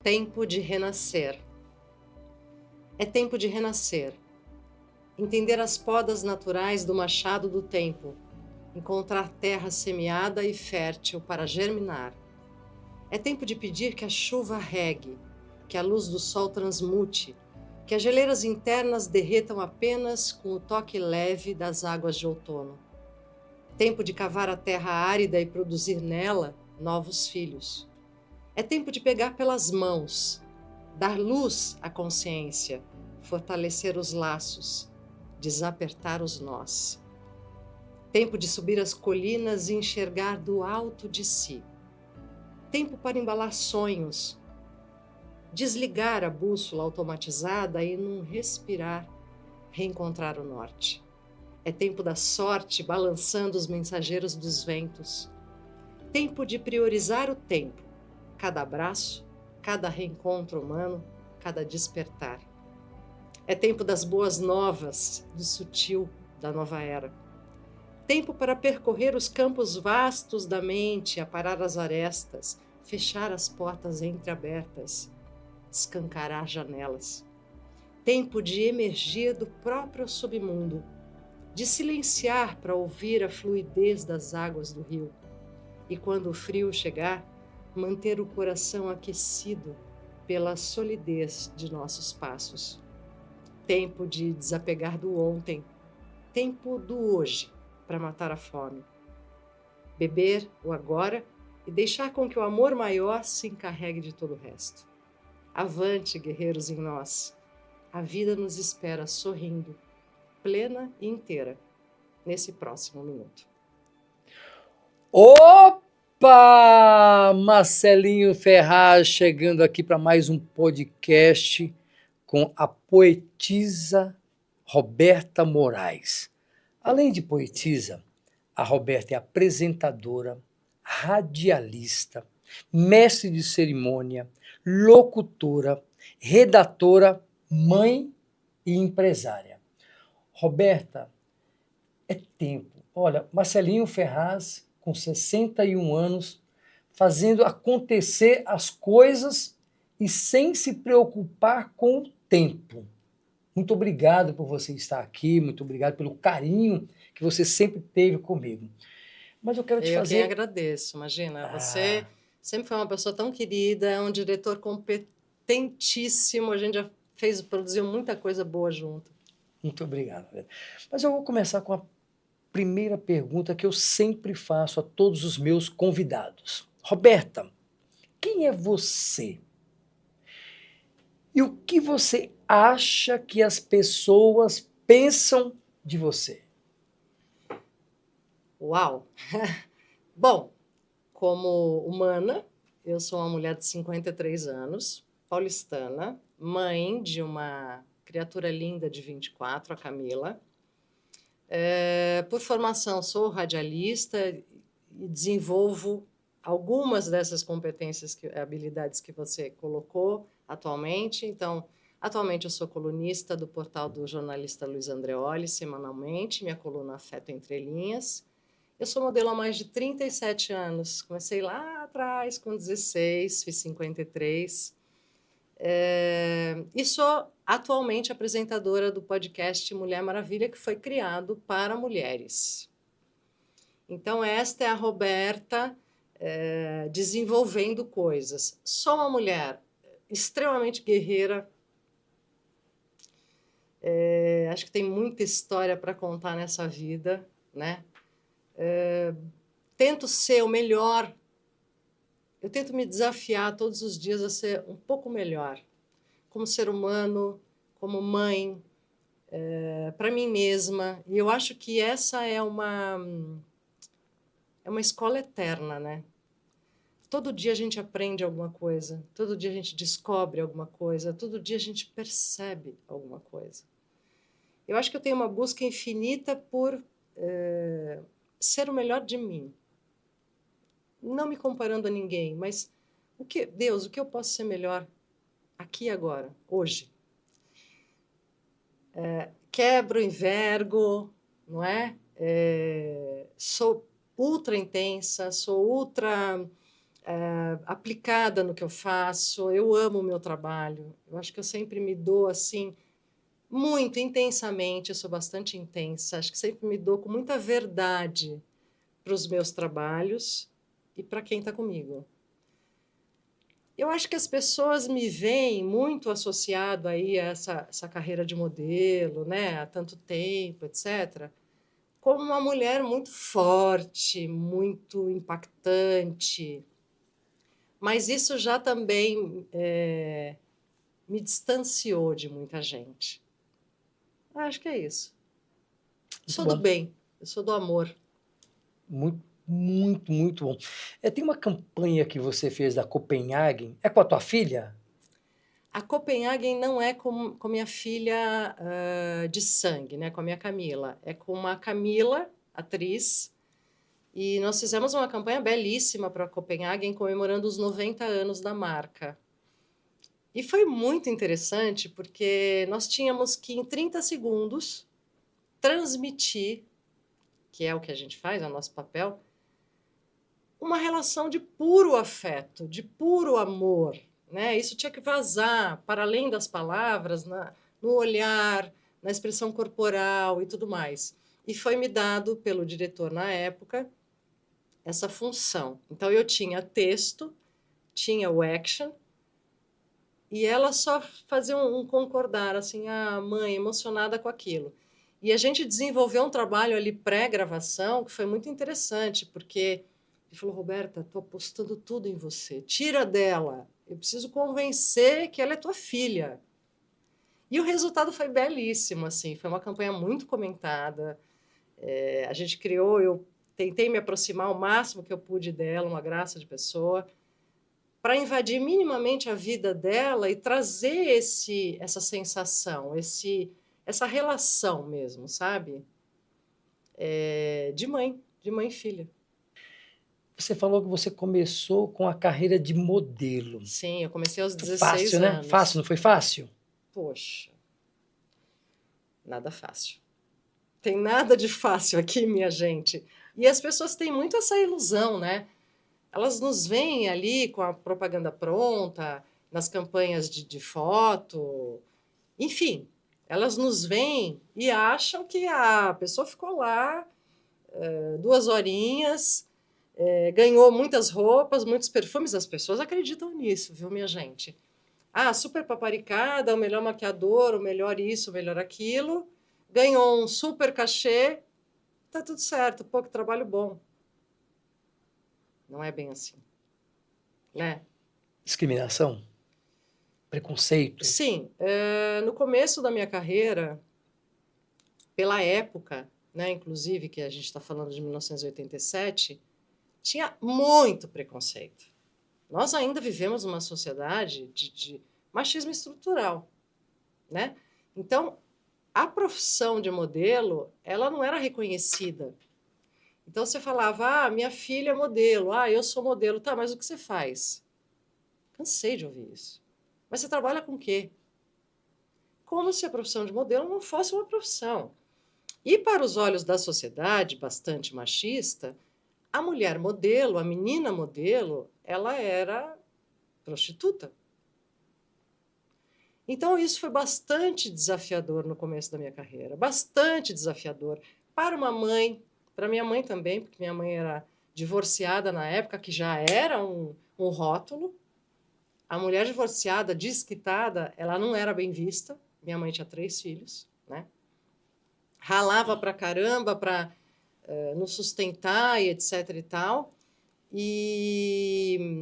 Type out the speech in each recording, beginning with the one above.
Tempo de renascer. É tempo de renascer. Entender as podas naturais do machado do tempo. Encontrar terra semeada e fértil para germinar. É tempo de pedir que a chuva regue, que a luz do sol transmute, que as geleiras internas derretam apenas com o toque leve das águas de outono. Tempo de cavar a terra árida e produzir nela novos filhos. É tempo de pegar pelas mãos, dar luz à consciência, fortalecer os laços, desapertar os nós. Tempo de subir as colinas e enxergar do alto de si. Tempo para embalar sonhos, desligar a bússola automatizada e, num respirar, reencontrar o norte. É tempo da sorte balançando os mensageiros dos ventos. Tempo de priorizar o tempo, cada abraço, cada reencontro humano, cada despertar. É tempo das boas novas, do sutil, da nova era. Tempo para percorrer os campos vastos da mente, aparar as arestas, fechar as portas entreabertas, escancarar janelas. Tempo de emergir do próprio submundo, de silenciar para ouvir a fluidez das águas do rio. E quando o frio chegar, manter o coração aquecido pela solidez de nossos passos. Tempo de desapegar do ontem, tempo do hoje para matar a fome. Beber o agora e deixar com que o amor maior se encarregue de todo o resto. Avante, guerreiros em nós. A vida nos espera sorrindo, plena e inteira, nesse próximo minuto. Opa! Marcelinho Ferraz chegando aqui para mais um podcast com a poetisa Roberta Moraes. Além de poetisa, a Roberta é apresentadora, radialista, mestre de cerimônia, locutora, redatora, mãe e empresária. Roberta, é tempo. Olha, Marcelinho Ferraz, com 61 anos, fazendo acontecer as coisas e sem se preocupar com o tempo. Muito obrigado por você estar aqui, muito obrigado pelo carinho que você sempre teve comigo. Mas eu quero te Eu quem fazer... agradeço, imagina. Você sempre foi uma pessoa tão querida, é um diretor competentíssimo, a gente já produziu muita coisa boa junto. Muito obrigado, Roberta. Mas eu vou começar com a primeira pergunta que eu sempre faço a todos os meus convidados. Roberta, quem é você? E o que você acha que as pessoas pensam de você? Uau! Bom, como humana, eu sou uma mulher de 53 anos, paulistana, mãe de uma criatura linda de 24, a Camila. Por formação, sou radialista e desenvolvo algumas dessas competências, habilidades que você colocou atualmente. Então, atualmente eu sou colunista do portal do jornalista Luiz Andreoli, semanalmente, minha coluna Afeto Entre Linhas. Eu sou modelo há mais de 37 anos. Comecei lá atrás, com 16, fiz 53. E sou atualmente apresentadora do podcast Mulher Maravilha, que foi criado para mulheres. Então, esta é a Roberta desenvolvendo coisas. Sou uma mulher extremamente guerreira. Acho que tem muita história para contar nessa vida, né? Tento ser o melhor. Eu tento me desafiar todos os dias a ser um pouco melhor, como ser humano, como mãe, para mim mesma. E eu acho que essa é uma escola eterna, né? Todo dia a gente aprende alguma coisa, todo dia a gente descobre alguma coisa, todo dia a gente percebe alguma coisa. Eu acho que eu tenho uma busca infinita por ser o melhor de mim. Não me comparando a ninguém, mas Deus, o que eu posso ser melhor aqui e agora, hoje? Quebro, envergo, não é? Sou ultra intensa, sou ultra aplicada no que eu faço. Eu amo o meu trabalho. Eu acho que eu sempre me dou assim muito intensamente. Eu sou bastante intensa. Acho que sempre me dou com muita verdade para os meus trabalhos e para quem está comigo. Eu acho que as pessoas me veem muito associado aí a essa carreira de modelo, né, há tanto tempo, etc., como uma mulher muito forte, muito impactante. Mas isso já também me distanciou de muita gente. Acho que é isso. Muito Sou do bom. bem, eu sou do amor. Muito, muito, muito bom. Tem uma campanha que você fez da Copenhagen. É com a tua filha? A Copenhagen não é com minha filha de sangue, né? Com a minha Camila. É com uma Camila, atriz, e nós fizemos uma campanha belíssima para a Copenhagen, comemorando os 90 anos da marca. E foi muito interessante, porque nós tínhamos que, em 30 segundos, transmitir, que é o que a gente faz, é o nosso papel, uma relação de puro afeto, de puro amor, né? Isso tinha que vazar para além das palavras, no olhar, na expressão corporal e tudo mais. E foi me dado pelo diretor na época essa função. Então eu tinha texto, tinha o action, e ela só fazia um concordar, assim, a mãe emocionada com aquilo. E a gente desenvolveu um trabalho ali pré-gravação que foi muito interessante, porque ele falou: Roberta, estou apostando tudo em você, tira dela, eu preciso convencer que ela é tua filha. E o resultado foi belíssimo, assim, foi uma campanha muito comentada. A gente criou, eu tentei me aproximar o máximo que eu pude dela, uma graça de pessoa, para invadir minimamente a vida dela e trazer essa sensação, essa relação mesmo, sabe? De mãe e filha. Você falou que você começou com a carreira de modelo. Sim, eu comecei aos 16 Fácil, né? anos. Fácil, não foi fácil? Poxa, nada fácil. Tem nada de fácil aqui, minha gente. E as pessoas têm muito essa ilusão, né? Elas nos veem ali com a propaganda pronta, nas campanhas de foto, enfim, elas nos veem e acham que a pessoa ficou lá 2 horinhas, ganhou muitas roupas, muitos perfumes. As pessoas acreditam nisso, viu, minha gente? Ah, super paparicada, o melhor maquiador, o melhor isso, o melhor aquilo. Ganhou um super cachê, tá tudo certo, pô, que trabalho bom. Não é bem assim, né? Discriminação? Preconceito? Sim, no começo da minha carreira, pela época, né, inclusive que a gente está falando de 1987, tinha muito preconceito. Nós ainda vivemos numa sociedade de machismo estrutural, né? Então, a profissão de modelo, ela não era reconhecida. Então, você falava, ah, minha filha é modelo, ah, eu sou modelo. Tá, mas o que você faz? Cansei de ouvir isso. Mas você trabalha com o quê? Como se a profissão de modelo não fosse uma profissão. E para os olhos da sociedade, bastante machista, a mulher modelo, a menina modelo, ela era prostituta. Então, isso foi bastante desafiador no começo da minha carreira, bastante desafiador para uma mãe, para minha mãe também, porque minha mãe era divorciada na época, que já era um rótulo. A mulher divorciada, desquitada, ela não era bem vista. Minha mãe tinha 3 filhos, né? Ralava pra caramba para nos sustentar e etc e tal. E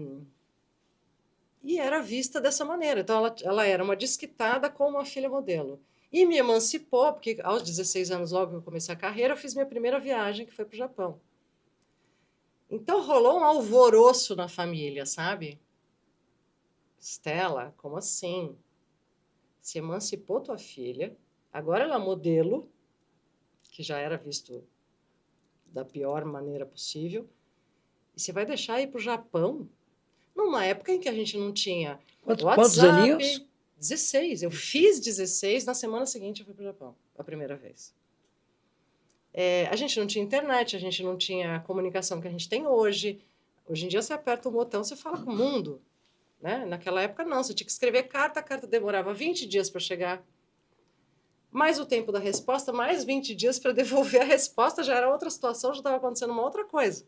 era vista dessa maneira. Então, ela era uma desquitada com uma filha modelo. E me emancipou, porque aos 16 anos, logo que eu comecei a carreira, eu fiz minha primeira viagem, que foi para o Japão. Então, rolou um alvoroço na família, sabe? Stella, como assim? Se emancipou tua filha, agora ela é modelo, que já era visto da pior maneira possível, e você vai deixar ir para o Japão? Numa época em que a gente não tinha Quantos aninhos? WhatsApp. 16. Eu fiz 16, na semana seguinte eu fui para o Japão, a primeira vez. A gente não tinha internet, a gente não tinha a comunicação que a gente tem hoje, Hoje em dia você aperta um botão, você fala com o mundo, né? Naquela época não, você tinha que escrever carta, a carta demorava 20 dias para chegar. Mais o tempo da resposta, mais 20 dias para devolver a resposta, já era outra situação, já estava acontecendo uma outra coisa.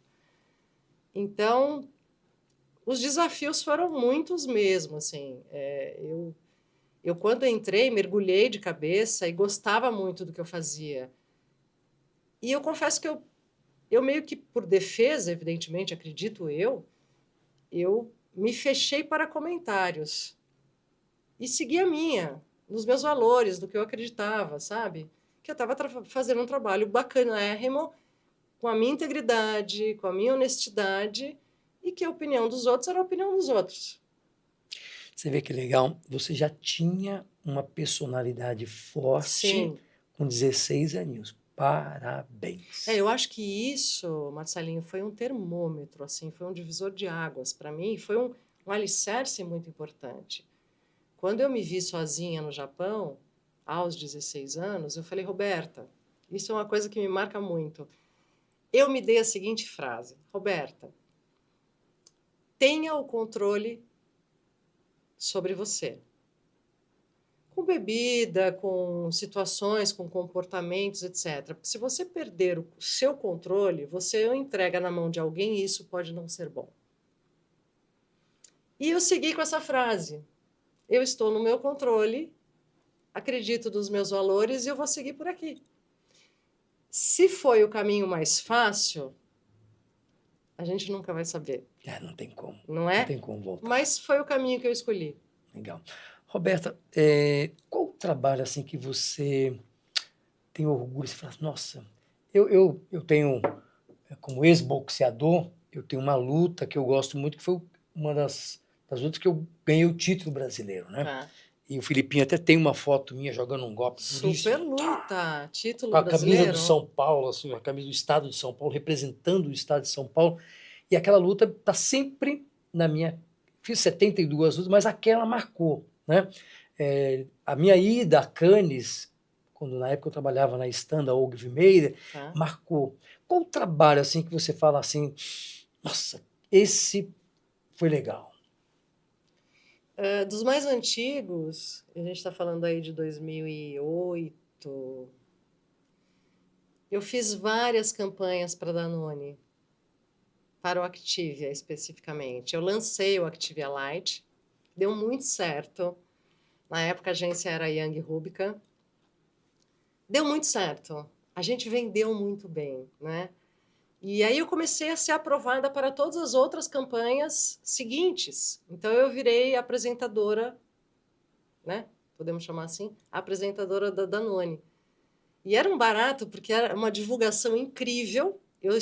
Então, os desafios foram muitos mesmo, assim. Eu, quando entrei, mergulhei de cabeça e gostava muito do que eu fazia. E eu confesso que eu meio que por defesa, evidentemente, acredito eu me fechei para comentários e segui a minha, nos meus valores, do que eu acreditava, sabe? Que eu estava fazendo um trabalho bacanérrimo, com a minha integridade, com a minha honestidade, e que a opinião dos outros era a opinião dos outros. Você vê que legal, você já tinha uma personalidade forte Sim. com 16 aninhos. Parabéns. Eu acho que isso, Marcelinho, foi um termômetro, assim, foi um divisor de águas para mim, foi um alicerce muito importante. Quando eu me vi sozinha no Japão, aos 16 anos, eu falei, Roberta, isso é uma coisa que me marca muito. Eu me dei a seguinte frase, Roberta, tenha o controle sobre você. Com bebida, com situações, com comportamentos, etc. Porque se você perder o seu controle, você o entrega na mão de alguém e isso pode não ser bom. E eu segui com essa frase. Eu estou no meu controle, acredito nos meus valores e eu vou seguir por aqui. Se foi o caminho mais fácil, a gente nunca vai saber. Não tem como. Não é? Não tem como voltar. Mas foi o caminho que eu escolhi. Legal. Roberta, qual o trabalho assim que você tem orgulho? Você fala, nossa, eu tenho, como ex-boxeador, eu tenho uma luta que eu gosto muito, que foi uma das lutas que eu ganhei o título brasileiro, né? Tá. E o Filipinho até tem uma foto minha jogando um golpe Super duríssimo. luta, título Com a brasileiro. camisa do São Paulo, assim, a camisa do estado de São Paulo, representando o estado de São Paulo. E aquela luta está sempre na minha... Fiz 72 lutas, mas aquela marcou, né? A minha ida a Cannes, quando na época eu trabalhava na Estanda Ogilvy Meira, Tá. marcou. Qual o trabalho assim que você fala assim, nossa, esse foi legal? Dos mais antigos, a gente está falando aí de 2008, eu fiz várias campanhas para a Danone, para o Activia especificamente. Eu lancei o Activia Light, deu muito certo. Na época a agência era Young Rubicam. Deu muito certo. A gente vendeu muito bem, né? E aí eu comecei a ser aprovada para todas as outras campanhas seguintes. Então eu virei apresentadora, né? Podemos chamar assim, apresentadora da Danone. E era um barato porque era uma divulgação incrível. Eu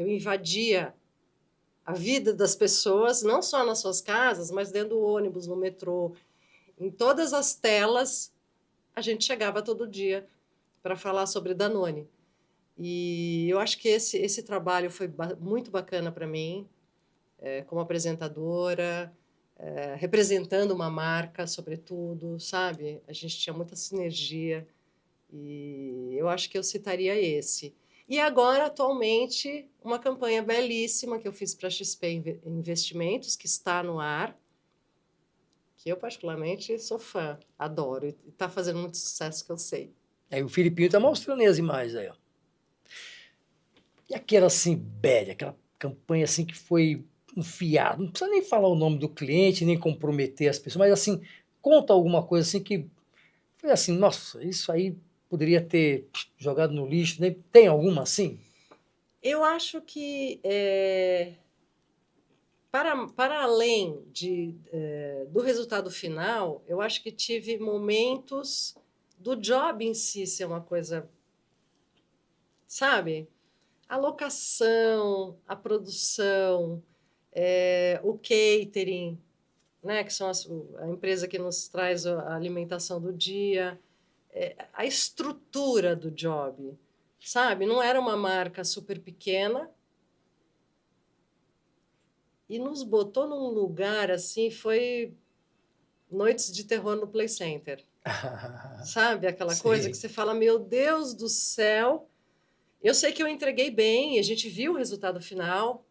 invadia a vida das pessoas, não só nas suas casas, mas dentro do ônibus, no metrô, em todas as telas, a gente chegava todo dia para falar sobre Danone. E eu acho que esse trabalho foi muito bacana para mim, como apresentadora, representando uma marca, sobretudo, sabe? A gente tinha muita sinergia e eu acho que eu citaria esse. E agora, atualmente, uma campanha belíssima que eu fiz para a XP Investimentos, que está no ar, que eu particularmente sou fã, adoro, e está fazendo muito sucesso, que eu sei. Aí o Filipinho está mostrando aí as imagens aí, ó. E aquela assim, bad, aquela campanha assim que foi um fiado, não precisa nem falar o nome do cliente, nem comprometer as pessoas, mas assim, conta alguma coisa assim que foi assim, nossa, isso aí poderia ter jogado no lixo, né? Tem alguma assim? Eu acho que, para além do resultado final, eu acho que tive momentos do job em si ser uma coisa, sabe? A locação, a produção, o catering, né, que são a empresa que nos traz a alimentação do dia, a estrutura do job, sabe? Não era uma marca super pequena e nos botou num lugar assim, foi noites de terror no Play Center, sabe? Aquela coisa que você fala, meu Deus do céu. Eu sei que eu entreguei bem, a gente viu o resultado final,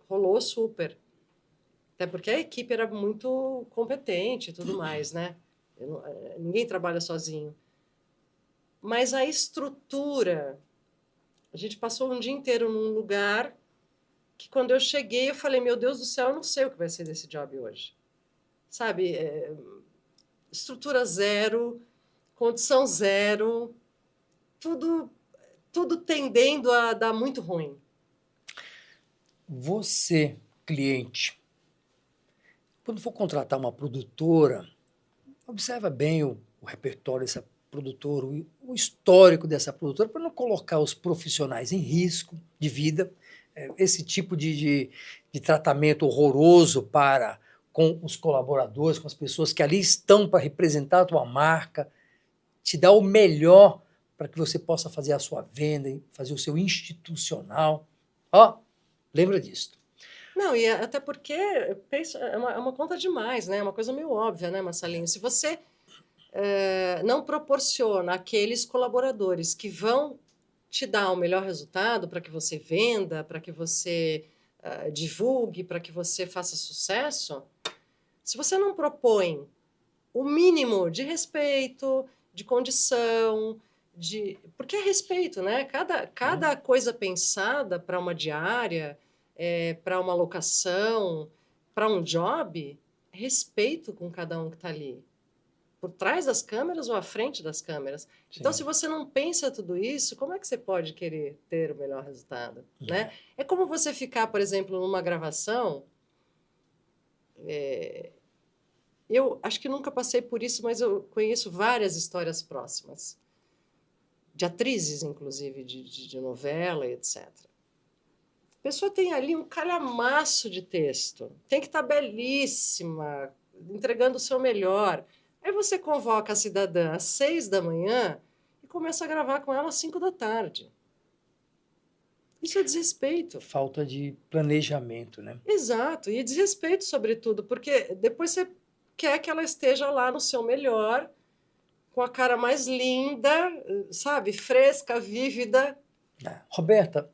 rolou super. Até porque a equipe era muito competente e tudo mais, né? Ninguém trabalha sozinho. Mas a estrutura, a gente passou um dia inteiro num lugar que quando eu cheguei eu falei, meu Deus do céu, eu não sei o que vai ser desse job hoje. Sabe? Estrutura zero, condição zero, tudo, tudo tendendo a dar muito ruim. Você, cliente, quando for contratar uma produtora, observa bem o repertório dessa produtora, o histórico dessa produtora, para não colocar os profissionais em risco de vida. Esse tipo de tratamento horroroso para com os colaboradores, com as pessoas que ali estão para representar a tua marca, te dá o melhor para que você possa fazer a sua venda, fazer o seu institucional. Ó, lembra disso. Não, e até porque eu penso, é uma conta demais, né? É uma coisa meio óbvia, né, Marcelinho? Se você não proporciona aqueles colaboradores que vão te dar o melhor resultado para que você venda, para que você divulgue, para que você faça sucesso, se você não propõe o mínimo de respeito, de condição, porque é respeito, né? Cada coisa pensada para uma diária, para uma locação, para um job, é respeito com cada um que está ali. Por trás das câmeras ou à frente das câmeras. Sim. Então, se você não pensa tudo isso, como é que você pode querer ter o melhor resultado? Né? É como você ficar, por exemplo, numa gravação. Eu acho que nunca passei por isso, mas eu conheço várias histórias próximas. De atrizes, inclusive, de novela e etc. A pessoa tem ali um calhamaço de texto. Tem que estar belíssima, entregando o seu melhor. Aí você convoca a cidadã às 6 da manhã e começa a gravar com ela às 5 da tarde. Isso é desrespeito. Falta de planejamento, né? Exato, e desrespeito, sobretudo, porque depois você quer que ela esteja lá no seu melhor, com a cara mais linda, sabe? Fresca, vívida. Roberta,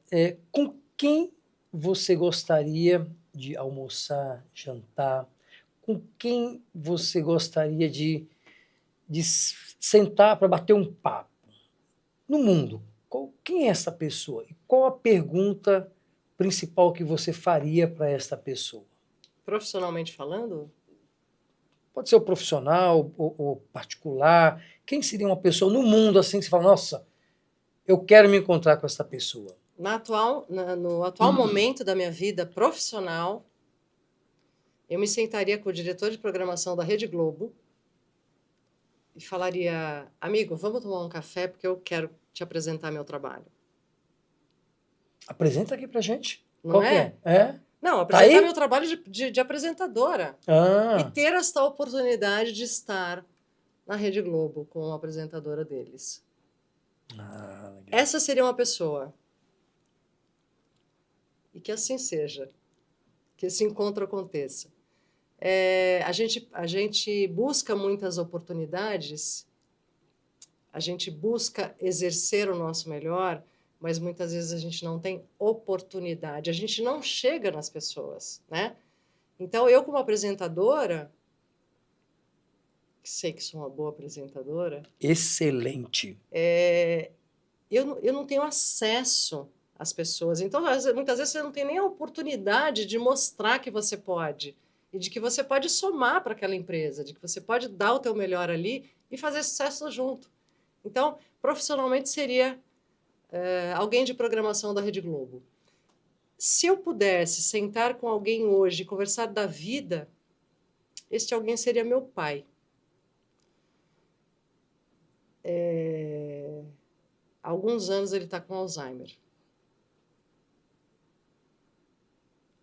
com quem você gostaria de almoçar, jantar? Com quem você gostaria de sentar para bater um papo? No mundo, quem é essa pessoa? E qual a pergunta principal que você faria para esta pessoa? Profissionalmente falando? Pode ser o profissional ou particular. Quem seria uma pessoa no mundo assim que você fala, nossa, eu quero me encontrar com essa pessoa? No atual momento da minha vida profissional, eu me sentaria com o diretor de programação da Rede Globo e falaria, amigo, vamos tomar um café porque eu quero te apresentar meu trabalho. Apresenta aqui pra gente. Não Qual é? que é? Não, Tá apresentar aí? meu trabalho de apresentadora. E ter esta oportunidade de estar na Rede Globo como apresentadora deles. Legal. Essa seria uma pessoa. E que assim seja. Que esse encontro aconteça. A gente busca muitas oportunidades, a gente busca exercer o nosso melhor, mas muitas vezes a gente não tem oportunidade, a gente não chega nas pessoas, né? Então, eu como apresentadora, que sei que sou uma boa apresentadora... Excelente. Eu não tenho acesso às pessoas. Então, muitas vezes você não tem nem a oportunidade de mostrar que você pode. E de que você pode somar para aquela empresa, de que você pode dar o teu melhor ali e fazer sucesso junto. Então, profissionalmente seria alguém de programação da Rede Globo. Se eu pudesse sentar com alguém hoje e conversar da vida, este alguém seria meu pai. Há alguns anos ele está com Alzheimer.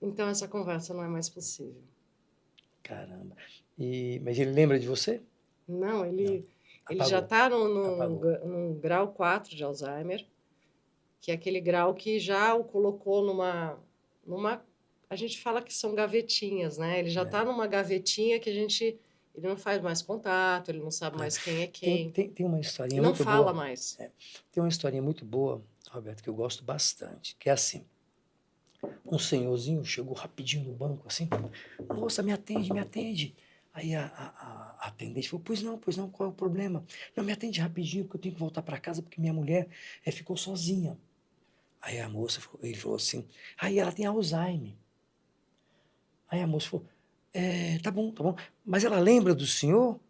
Então, essa conversa não é mais possível. Caramba. Mas ele lembra de você? Não, ele já está num grau 4 de Alzheimer, que é aquele grau que já o colocou numa... A gente fala que são gavetinhas, né? Ele já está numa gavetinha que ele não faz mais contato, ele não sabe mais quem é quem. Tem uma historinha não muito boa. Não fala mais. Tem uma historinha muito boa, Roberto, que eu gosto bastante, que é assim. Um senhorzinho chegou rapidinho no banco, assim, moça, me atende, me atende. Aí a atendente falou, pois não, qual é o problema? Não, me atende rapidinho, porque eu tenho que voltar para casa, porque minha mulher ficou sozinha. Aí a moça, ele falou assim, aí ela tem Alzheimer. Aí a moça falou, tá bom, mas ela lembra do senhor?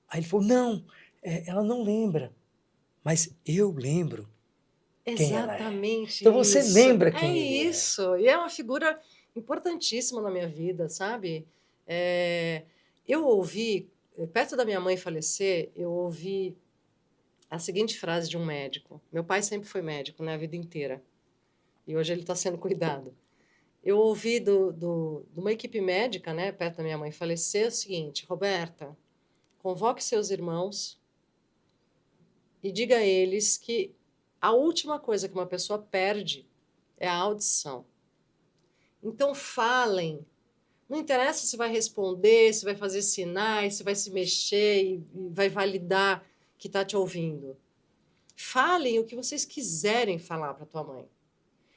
Aí ele falou, não, ela não lembra, mas eu lembro quem ela é. Exatamente Então você isso. lembra É quem ele é. isso. E é uma figura importantíssima na minha vida, sabe? É, eu ouvi, perto da minha mãe falecer, eu ouvi a seguinte frase de um médico. Meu pai sempre foi médico, né, a vida inteira. E hoje ele está sendo cuidado. Eu ouvi de uma equipe médica, né, perto da minha mãe falecer, o seguinte: Roberta, convoque seus irmãos e diga a eles que a última coisa que uma pessoa perde é a audição. Então falem. Não interessa se vai responder, se vai fazer sinais, se vai se mexer e vai validar que está te ouvindo. Falem o que vocês quiserem falar para tua mãe.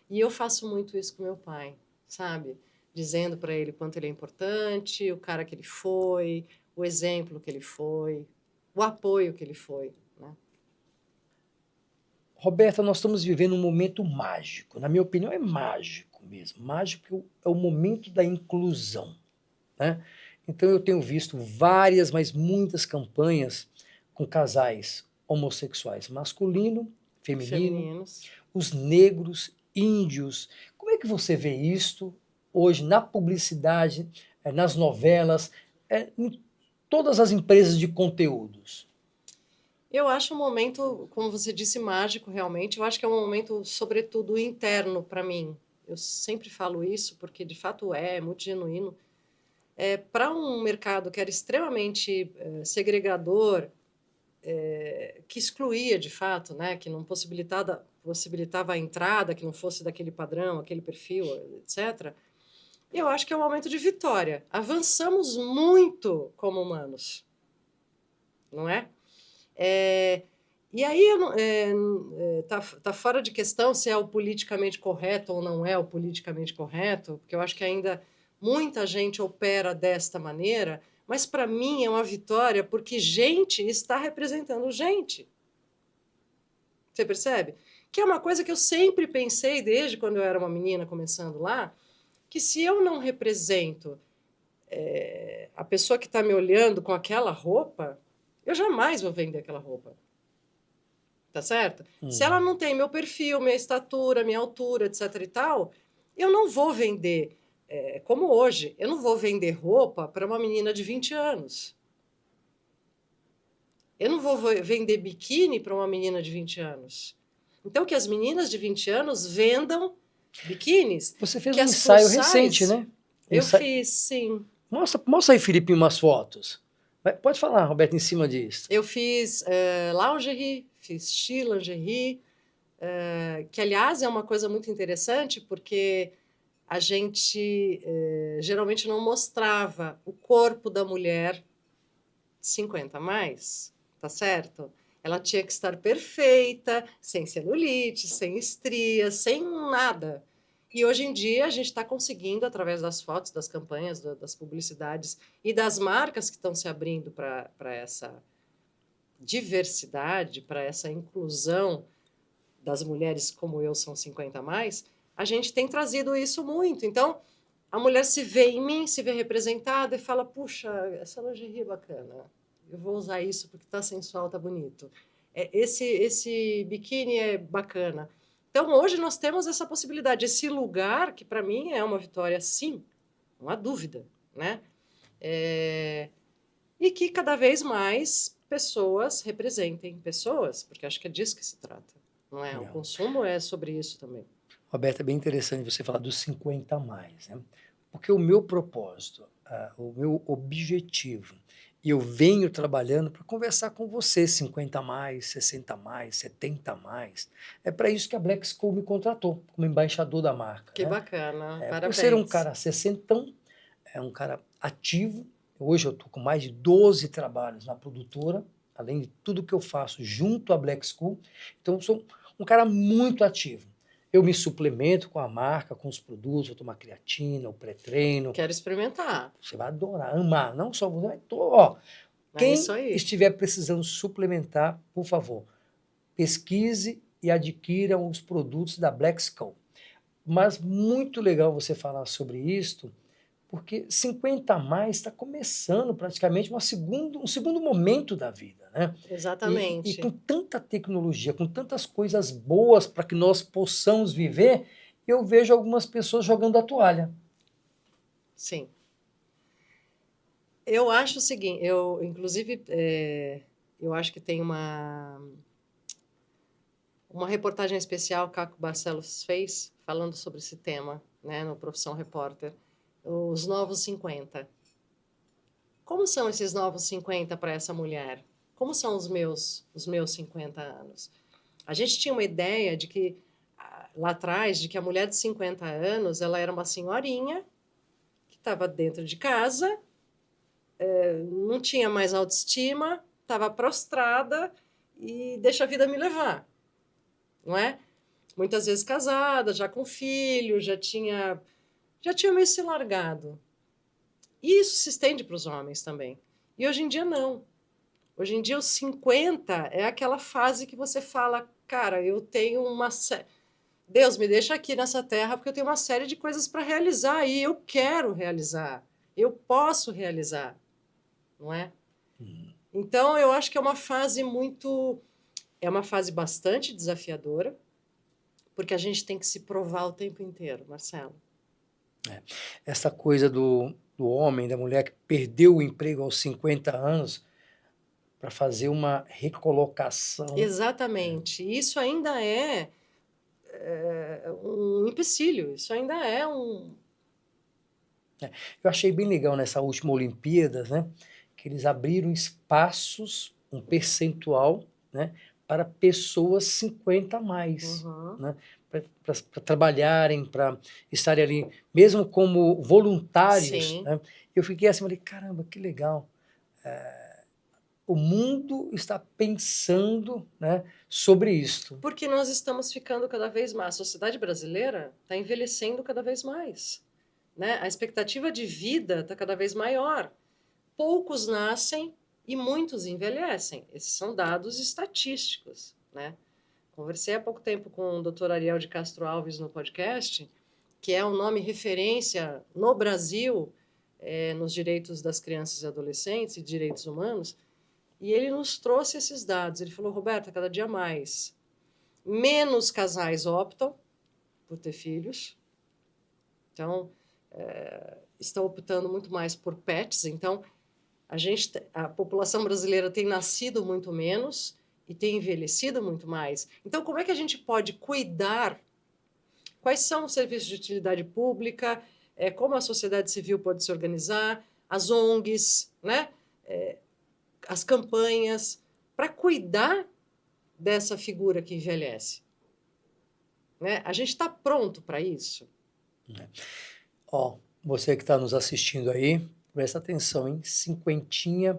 E eu faço muito isso com meu pai, sabe? Dizendo para ele quanto ele é importante, o cara que ele foi, o exemplo que ele foi, o apoio que ele foi, né? Roberta, nós estamos vivendo um momento mágico. Na minha opinião, é mágico mesmo. Mágico é o momento da inclusão, né? Então, eu tenho visto várias, mas muitas campanhas com casais homossexuais, masculino, feminino, Femininos. os negros, índios. Como é que você vê isto hoje na publicidade, nas novelas, em todas as empresas de conteúdos? Eu acho um momento, como você disse, mágico realmente. Eu acho que é um momento, sobretudo, interno para mim. Eu sempre falo isso porque, de fato, é muito genuíno. Para um mercado que era extremamente segregador, que excluía, de fato, né, que não possibilitava a entrada, que não fosse daquele padrão, aquele perfil, etc., eu acho que é um momento de vitória. Avançamos muito como humanos, não é? E aí tá fora de questão se é o politicamente correto ou não é o politicamente correto, porque eu acho que ainda muita gente opera desta maneira, mas para mim é uma vitória porque gente está representando gente. Você percebe? Que é uma coisa que eu sempre pensei desde quando eu era uma menina começando lá, que se eu não represento a pessoa que está me olhando com aquela roupa, eu jamais vou vender aquela roupa. Tá certo? Se ela não tem meu perfil, minha estatura, minha altura, etc e tal, eu não vou vender, como hoje, eu não vou vender roupa para uma menina de 20 anos. Eu não vou vender biquíni para uma menina de 20 anos. Então, que as meninas de 20 anos vendam biquínis. Você fez que um as ensaio plus recente, size, né? Eu fiz, sim. Mostra aí, Felipe, umas fotos. Pode falar, Roberto, em cima disso. Eu fiz lingerie, fiz lingerie, que, aliás, é uma coisa muito interessante, porque a gente geralmente não mostrava o corpo da mulher 50 a mais, tá certo? Ela tinha que estar perfeita, sem celulite, sem estrias, sem nada. E hoje em dia a gente está conseguindo, através das fotos, das campanhas, das publicidades e das marcas que estão se abrindo para essa diversidade, para essa inclusão das mulheres como eu são 50 a mais, a gente tem trazido isso muito. Então, a mulher se vê em mim, se vê representada e fala, puxa, essa lingerie é bacana, eu vou usar isso porque está sensual, está bonito. Esse biquíni é bacana. Então, hoje nós temos essa possibilidade, esse lugar, que para mim é uma vitória, sim, não há dúvida, né? E que cada vez mais pessoas representem pessoas, porque acho que é disso que se trata, não é? O consumo é sobre isso também. Roberta, é bem interessante você falar dos 50 a mais, né? Porque o meu propósito, o meu objetivo, e eu venho trabalhando para conversar com você, 50 a mais, 60 a mais, 70 a mais. É para isso que a Black School me contratou, como embaixador da marca. Que né? bacana, parabéns. Por ser um cara 60, é um cara ativo. Hoje eu estou com mais de 12 trabalhos na produtora, além de tudo que eu faço junto à Black School. Então, eu sou um cara muito ativo. Eu me suplemento com a marca, com os produtos, eu tomo a creatina, o pré-treino. Quero experimentar. Você vai adorar, amar. Não só você, mas ó, É quem isso aí. estiver precisando suplementar, por favor, pesquise e adquira os produtos da Black Skull. Mas muito legal você falar sobre isto, porque 50 a mais está começando praticamente um segundo momento da vida, né? E Exatamente. com tanta tecnologia, com tantas coisas boas para que nós possamos viver, eu vejo algumas pessoas jogando a toalha. Sim. Eu acho o seguinte, inclusive, eu acho que tem uma reportagem especial que Caco Barcelos fez falando sobre esse tema, né, no Profissão Repórter, os novos 50. Como são esses novos 50 para essa mulher? Como são os meus 50 anos? A gente tinha uma ideia de que, lá atrás, de que a mulher de 50 anos, ela era uma senhorinha que estava dentro de casa, não tinha mais autoestima, estava prostrada e deixa a vida me levar, não é? Muitas vezes casada, já com filho, já tinha meio se largado. E isso se estende para os homens também. E hoje em dia não. Hoje em dia os 50 é aquela fase que você fala, cara, eu tenho Deus me deixa aqui nessa terra porque eu tenho uma série de coisas para realizar e eu quero realizar. Eu posso realizar, não é? Então eu acho que é uma fase bastante desafiadora, porque a gente tem que se provar o tempo inteiro, Marcelo. Essa coisa do homem, da mulher que perdeu o emprego aos 50 anos para fazer uma recolocação. Exatamente. Isso ainda é um empecilho, isso ainda é um... Eu achei bem legal nessa última Olimpíadas, né, que eles abriram espaços, um percentual, né, para pessoas 50 a mais, né, para trabalharem, para estarem ali, mesmo como voluntários. Né, eu fiquei assim, falei, caramba, que legal. O mundo está pensando, né, sobre isto. Porque nós estamos ficando cada vez mais, a sociedade brasileira está envelhecendo cada vez mais, né? A expectativa de vida está cada vez maior. Poucos nascem e muitos envelhecem. Esses são dados estatísticos, né? Conversei há pouco tempo com o Dr. Ariel de Castro Alves no podcast, que é um nome referência no Brasil nos direitos das crianças e adolescentes e direitos humanos, e ele nos trouxe esses dados. Ele falou, Roberta, cada dia mais, menos casais optam por ter filhos, então estão optando muito mais por pets. Então a população brasileira tem nascido muito menos e tem envelhecido muito mais. Então como é que a gente pode cuidar? Quais são os serviços de utilidade pública? Como a sociedade civil pode se organizar? As ONGs, né? As campanhas para cuidar dessa figura que envelhece. Né? A gente está pronto para isso? Ó, você que está nos assistindo aí, presta atenção, hein? 50,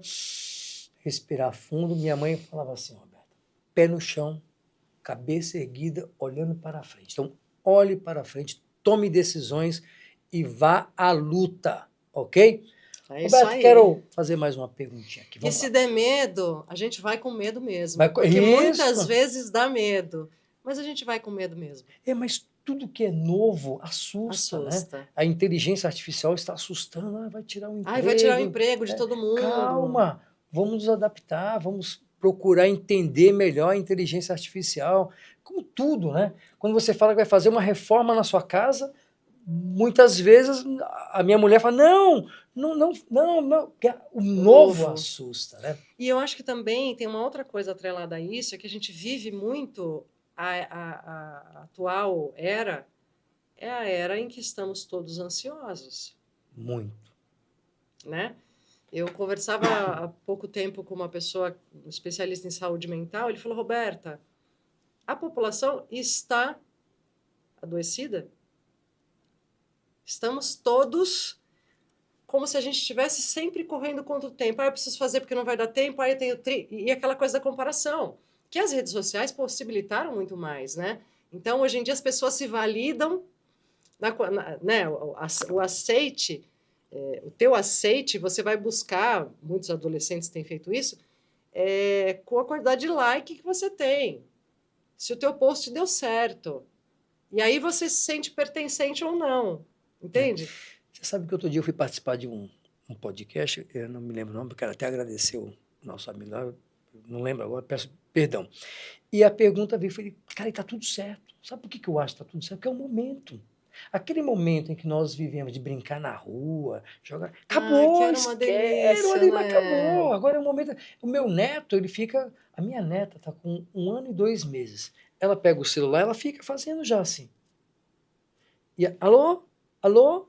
respirar fundo. Minha mãe falava assim, Roberto, pé no chão, cabeça erguida, olhando para frente. Então, olhe para frente, tome decisões e vá à luta, ok? É isso Roberto, aí. quero fazer mais uma perguntinha aqui. E se der medo, a gente vai com medo mesmo. Porque Isso. muitas vezes dá medo, mas a gente vai com medo mesmo. Mas tudo que é novo assusta. Né? A inteligência artificial está assustando. Vai tirar o emprego. Vai tirar o emprego de todo mundo. Calma, vamos nos adaptar, vamos procurar entender melhor a inteligência artificial. Como tudo, né? Quando você fala que vai fazer uma reforma na sua casa, muitas vezes a minha mulher fala, não, o novo assusta, né? E eu acho que também tem uma outra coisa atrelada a isso, é que a gente vive muito a atual era, é a era em que estamos todos ansiosos. Muito. Né? Eu conversava há pouco tempo com uma pessoa, um especialista em saúde mental, ele falou, Roberta, a população está adoecida? Estamos todos como se a gente estivesse sempre correndo contra o tempo. Eu preciso fazer porque não vai dar tempo, aí eu tenho... E aquela coisa da comparação, que as redes sociais possibilitaram muito mais, né? Então, hoje em dia, as pessoas se validam, né, o aceite, o teu aceite, você vai buscar, muitos adolescentes têm feito isso, com a quantidade de like que você tem. Se o teu post deu certo. E aí você se sente pertencente ou não. Entende? Você sabe que outro dia eu fui participar de um podcast, eu não me lembro o nome, porque quero até agradecer o nosso amigo lá, não lembro agora, peço perdão. E a pergunta veio, eu falei, cara, está tudo certo. Sabe por que eu acho que está tudo certo? Porque é o momento. Aquele momento em que nós vivemos de brincar na rua, jogar. Que Acabou, era uma quero delícia, ali, mas né? acabou. Agora é o momento. O meu neto, ele fica. A minha neta está com 1 ano e 2 meses. Ela pega o celular, ela fica fazendo já assim. E alô? Alô?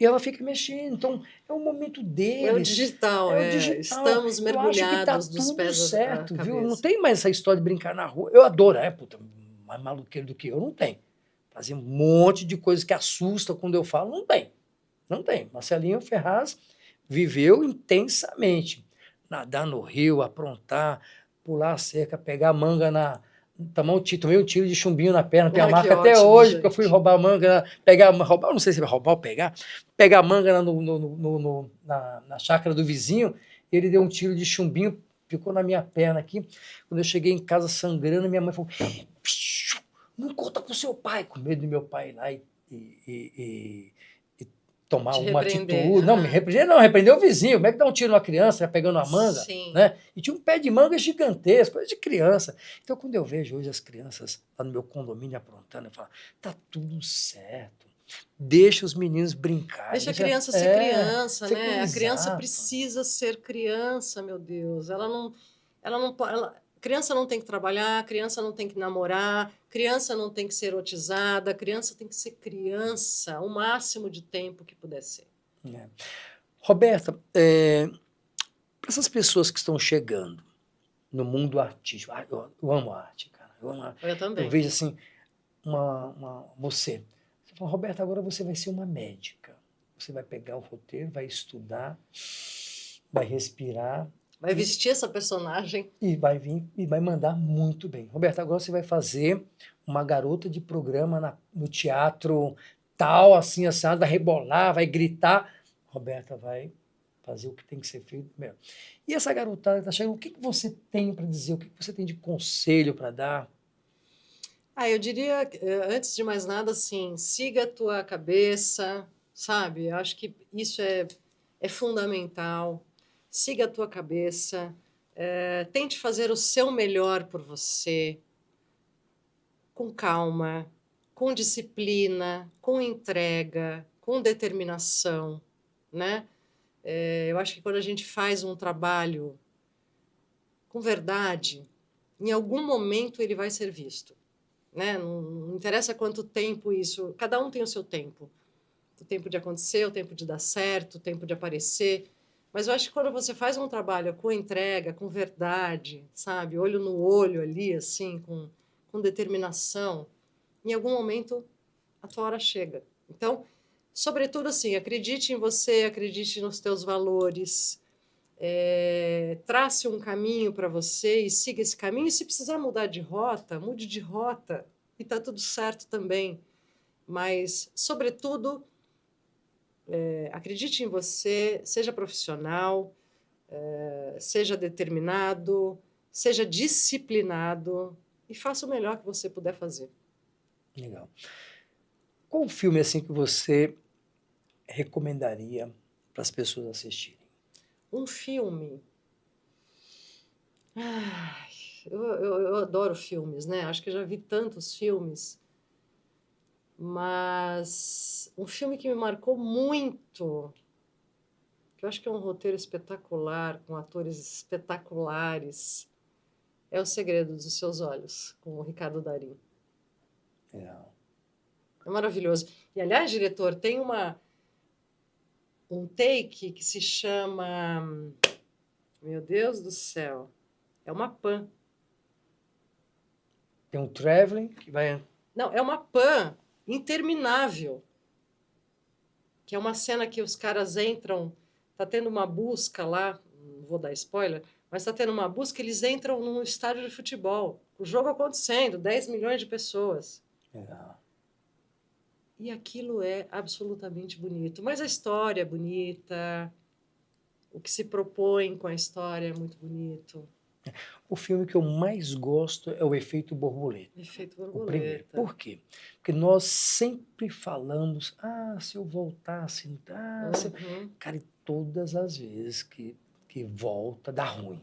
E ela fica mexendo. Então, é o momento É o deles. digital, É o digital. Estamos Eu acho que tá mergulhados dos tudo pés à certo, viu? Não cabeça. tem mais essa história de brincar na rua. Eu adoro, puta, mais maluqueiro do que eu, não tem. Fazer um monte de coisas que assustam quando eu falo, não tem. Não tem. Marcelinho Ferraz viveu intensamente. Nadar no rio, aprontar, pular a cerca, pegar manga tomei um tiro de chumbinho na perna, tenho a Que marca até ótimo, hoje, porque eu fui gente. roubar manga, roubar, não sei se vai roubar ou pegar manga na chácara do vizinho, e ele deu um tiro de chumbinho, ficou na minha perna aqui. Quando eu cheguei em casa sangrando, minha mãe falou: não conta pro seu pai, com medo do meu pai ir lá e tomar Te alguma repreender. atitude. Não, me repreender, não, repreender o vizinho. Como é que dá um tiro numa criança pegando uma manga? Sim. Né? E tinha um pé de manga gigantesco, coisa de criança. Então, quando eu vejo hoje as crianças lá no meu condomínio aprontando, eu falo, tá tudo certo. Deixa os meninos brincarem. Deixa a criança ser criança, ser né? A criança exato. precisa ser criança, meu Deus. Ela não pode. Criança não tem que trabalhar, criança não tem que namorar, criança não tem que ser erotizada, criança tem que ser criança o máximo de tempo que puder ser. É. Roberta, para essas pessoas que estão chegando no mundo artístico, eu amo arte, cara. Eu também. Eu vejo assim, você fala, Roberta, agora você vai ser uma médica. Você vai pegar o roteiro, vai estudar, vai respirar. Vai vestir essa personagem. E vai vir e vai mandar muito bem. Roberta, agora você vai fazer uma garota de programa no teatro tal, assim, assado, vai rebolar, vai gritar. Roberta vai fazer o que tem que ser feito mesmo. E essa garotada está chegando, o que você tem para dizer? O que você tem de conselho para dar? Eu diria, antes de mais nada, assim, siga a tua cabeça, sabe? Eu acho que isso é fundamental. Siga a tua cabeça, tente fazer o seu melhor por você, com calma, com disciplina, com entrega, com determinação, né? Eu acho que quando a gente faz um trabalho com verdade, em algum momento ele vai ser visto. Né? Não interessa quanto tempo isso, cada um tem o seu tempo. O tempo de acontecer, o tempo de dar certo, o tempo de aparecer. Mas eu acho que quando você faz um trabalho com entrega, com verdade, sabe? Olho no olho ali, assim, com determinação, em algum momento a tua hora chega. Então, sobretudo assim, acredite em você, acredite nos teus valores, trace um caminho para você e siga esse caminho. E se precisar mudar de rota, mude de rota e está tudo certo também. Mas, sobretudo, acredite em você, seja profissional, seja determinado, seja disciplinado e faça o melhor que você puder fazer. Legal. Qual o filme assim que você recomendaria para as pessoas assistirem? Um filme. Eu adoro filmes, né? Acho que eu já vi tantos filmes. Mas um filme que me marcou muito, que eu acho que é um roteiro espetacular, com atores espetaculares, é O Segredo dos Seus Olhos, com o Ricardo Darín. É maravilhoso. E, aliás, diretor, tem um take que se chama... Meu Deus do céu. É uma pan. Tem um traveling que vai... Não, é uma pan interminável. Que é uma cena que os caras entram... Tá tendo uma busca lá, não vou dar spoiler, mas tá tendo uma busca, eles entram num estádio de futebol. O jogo acontecendo, 10 milhões de pessoas. Legal. E aquilo é absolutamente bonito. Mas a história é bonita, o que se propõe com a história é muito bonito. O filme que eu mais gosto é O Efeito Borboleta. Efeito O primeiro. borboleta. Por quê? Porque nós sempre falamos, se eu voltasse, se eu... Uhum. Cara, e todas as vezes que volta, dá ruim,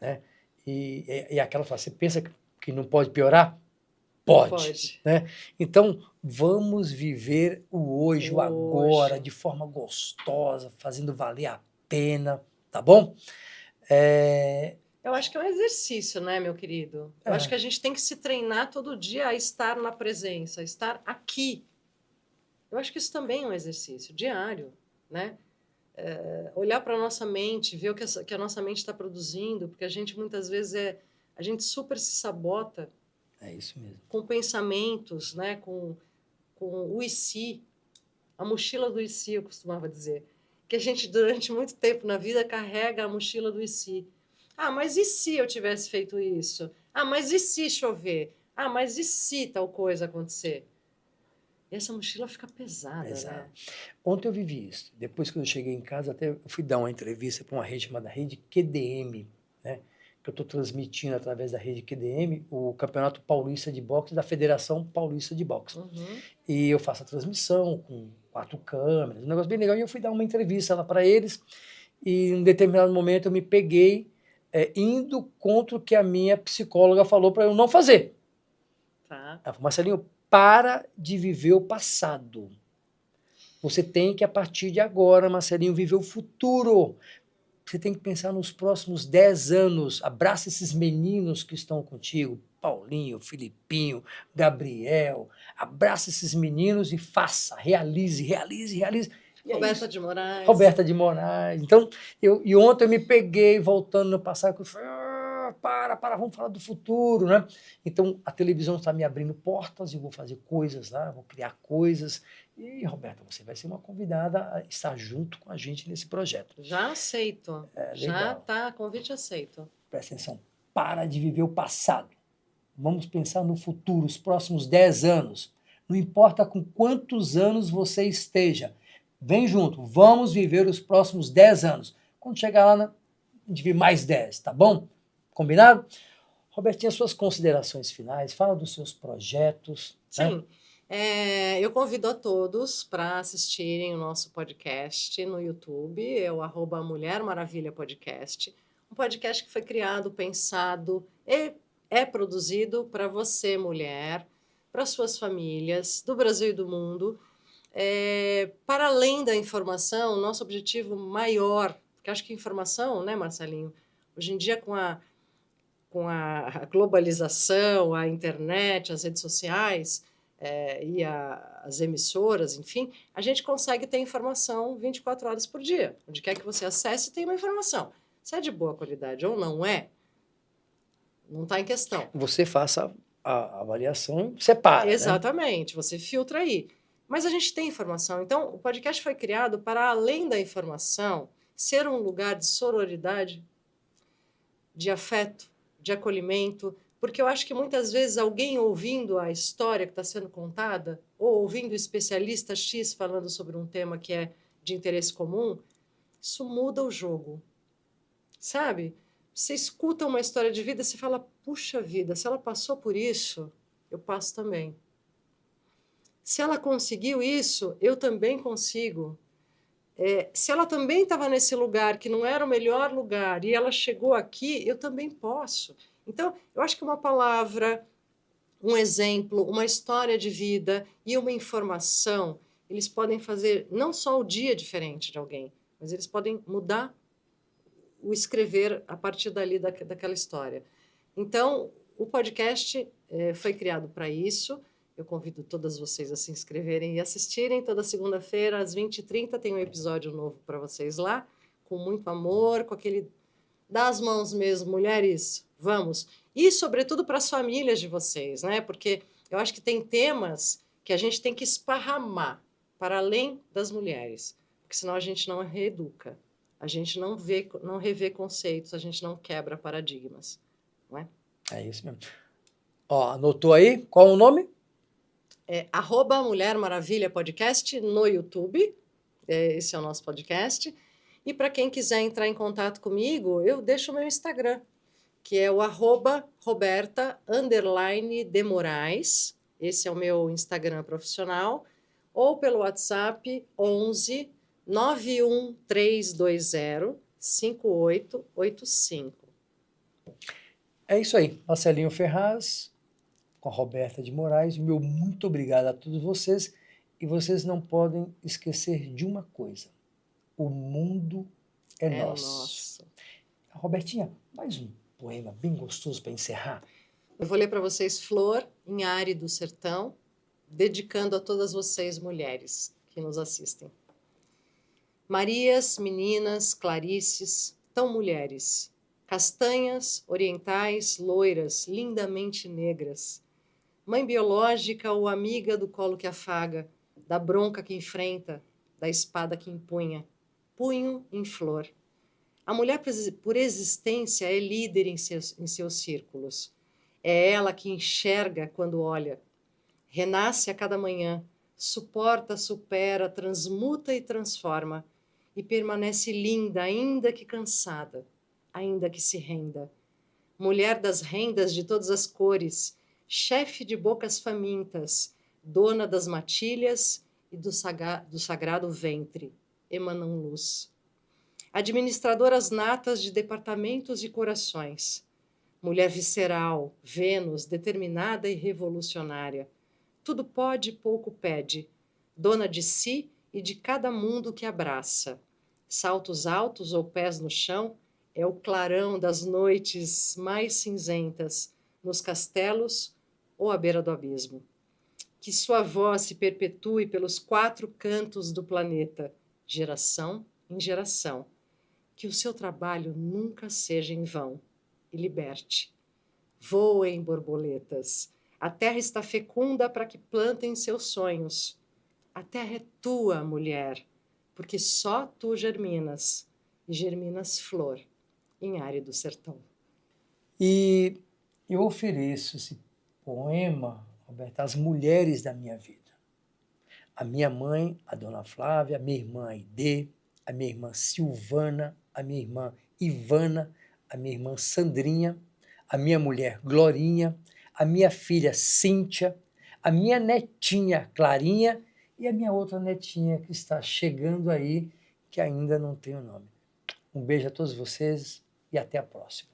né? E aquela fala, você pensa que não pode piorar? Pode, Pode. né? Então, vamos viver o hoje, o agora, Hoje. de forma gostosa, fazendo valer a pena, tá bom? Eu acho que é um exercício, né, meu querido? Eu acho que a gente tem que se treinar todo dia a estar na presença, a estar aqui. Eu acho que isso também é um exercício diário, né? Olhar para a nossa mente, ver o que a nossa mente está produzindo, porque a gente muitas vezes a gente super se sabota É isso mesmo. com pensamentos, né? Com o e se, a mochila do e se, eu costumava dizer. Que a gente, durante muito tempo na vida, carrega a mochila do e se. Mas e se eu tivesse feito isso? Mas e se chover? Mas e se tal coisa acontecer? E essa mochila fica pesada, Exato. né? Ontem eu vivi isso. Depois que eu cheguei em casa, até eu fui dar uma entrevista para uma rede chamada Rede QDM, né? Que eu estou transmitindo através da Rede QDM o Campeonato Paulista de Boxe da Federação Paulista de Boxe. Uhum. E eu faço a transmissão com 4 câmeras, um negócio bem legal. E eu fui dar uma entrevista lá para eles. E em um determinado momento eu me peguei indo contra o que a minha psicóloga falou para eu não fazer. Tá. Ela falou, Marcelinho, para de viver o passado. Você tem que, a partir de agora, Marcelinho, viver o futuro. Você tem que pensar nos próximos 10 anos. Abraça esses meninos que estão contigo. Paulinho, Filipinho, Gabriel. Abraça esses meninos e faça. Realize, realize, realize. E Roberta de Moraes. Roberta de Moraes. Então, e ontem eu me peguei voltando no passado, eu falei, para, vamos falar do futuro, né? Então, a televisão está me abrindo portas, eu vou fazer coisas lá, vou criar coisas. E, Roberta, você vai ser uma convidada a estar junto com a gente nesse projeto. Já aceito. Já tá, convite aceito. Presta atenção, para de viver o passado. Vamos pensar no futuro, os próximos 10 anos. Não importa com quantos anos você esteja. Vem junto, vamos viver os próximos 10 anos. Quando chegar lá, a gente vive mais 10, tá bom? Combinado? Robertinha, suas considerações finais, fala dos seus projetos. Sim. Né? Eu convido a todos para assistirem o nosso podcast no YouTube, é o @Mulher Maravilha Podcast. Um podcast que foi criado, pensado e é produzido para você, mulher, para suas famílias, do Brasil e do mundo. Para além da informação, nosso objetivo maior, porque acho que informação, né, Marcelinho? Hoje em dia, com a globalização, a internet, as redes sociais e as emissoras, enfim, a gente consegue ter informação 24 horas por dia. Onde quer que você acesse, tem uma informação. Se é de boa qualidade ou não está em questão. Você faça a avaliação, separa. Exatamente, né? Você filtra aí. Mas a gente tem informação. Então, o podcast foi criado para, além da informação, ser um lugar de sororidade, de afeto, de acolhimento, porque eu acho que muitas vezes alguém ouvindo a história que está sendo contada, ou ouvindo o especialista X falando sobre um tema que é de interesse comum, isso muda o jogo. Sabe? Você escuta uma história de vida e você fala, puxa vida, se ela passou por isso, eu passo também. Se ela conseguiu isso, eu também consigo. Se ela também estava nesse lugar que não era o melhor lugar e ela chegou aqui, eu também posso. Então, eu acho que uma palavra, um exemplo, uma história de vida e uma informação, eles podem fazer não só o dia diferente de alguém, mas eles podem mudar o escrever a partir dali daquela história. Então, o podcast foi criado para isso. Eu convido todas vocês a se inscreverem e assistirem. Toda segunda-feira, às 20h30, tem um episódio novo para vocês lá, com muito amor, com aquele das mãos mesmo, mulheres, vamos. E, sobretudo, para as famílias de vocês, né? Porque eu acho que tem temas que a gente tem que esparramar para além das mulheres, porque senão a gente não reeduca, a gente não revê conceitos, a gente não quebra paradigmas, não é? É isso mesmo. Ó, anotou aí? Qual o nome? É @Mulher Maravilha Podcast no YouTube. Esse é o nosso podcast. E para quem quiser entrar em contato comigo, eu deixo o meu Instagram, que é o @Roberta_de Moraes. Esse é o meu Instagram profissional. Ou pelo WhatsApp 11 91320 5885. É isso aí, Marcelinho Ferraz, com a Roberta de Moraes. Meu muito obrigado a todos vocês. E vocês não podem esquecer de uma coisa: o mundo é nosso. Robertinha, mais um poema bem gostoso para encerrar. Eu vou ler para vocês Flor, em Are do Sertão, dedicando a todas vocês, mulheres, que nos assistem. Marias, meninas, Clarices, tão mulheres, castanhas, orientais, loiras, lindamente negras. Mãe biológica ou amiga do colo que afaga, da bronca que enfrenta, da espada que empunha, punho em flor. A mulher, por existência, é líder em seus círculos. É ela que enxerga quando olha. Renasce a cada manhã, suporta, supera, transmuta e transforma, e permanece linda, ainda que cansada, ainda que se renda. Mulher das rendas de todas as cores, chefe de bocas famintas, dona das matilhas e do sagrado ventre, emanam luz. Administradoras natas de departamentos e corações. Mulher visceral, Vênus, determinada e revolucionária. Tudo pode, pouco pede. Dona de si e de cada mundo que abraça. Saltos altos ou pés no chão, é o clarão das noites mais cinzentas, nos castelos ou à beira do abismo. Que sua voz se perpetue pelos 4 cantos do planeta, geração em geração. Que o seu trabalho nunca seja em vão, e liberte. Voem, borboletas. A terra está fecunda para que plantem seus sonhos. A terra é tua, mulher, porque só tu germinas, e germinas flor em Are do Sertão. E eu ofereço esse poema, Roberta, às mulheres da minha vida. A minha mãe, a dona Flávia, a minha irmã Aide, a minha irmã Silvana, a minha irmã Ivana, a minha irmã Sandrinha, a minha mulher Glorinha, a minha filha Cíntia, a minha netinha Clarinha e a minha outra netinha que está chegando aí, que ainda não tem o nome. Um beijo a todos vocês e até a próxima.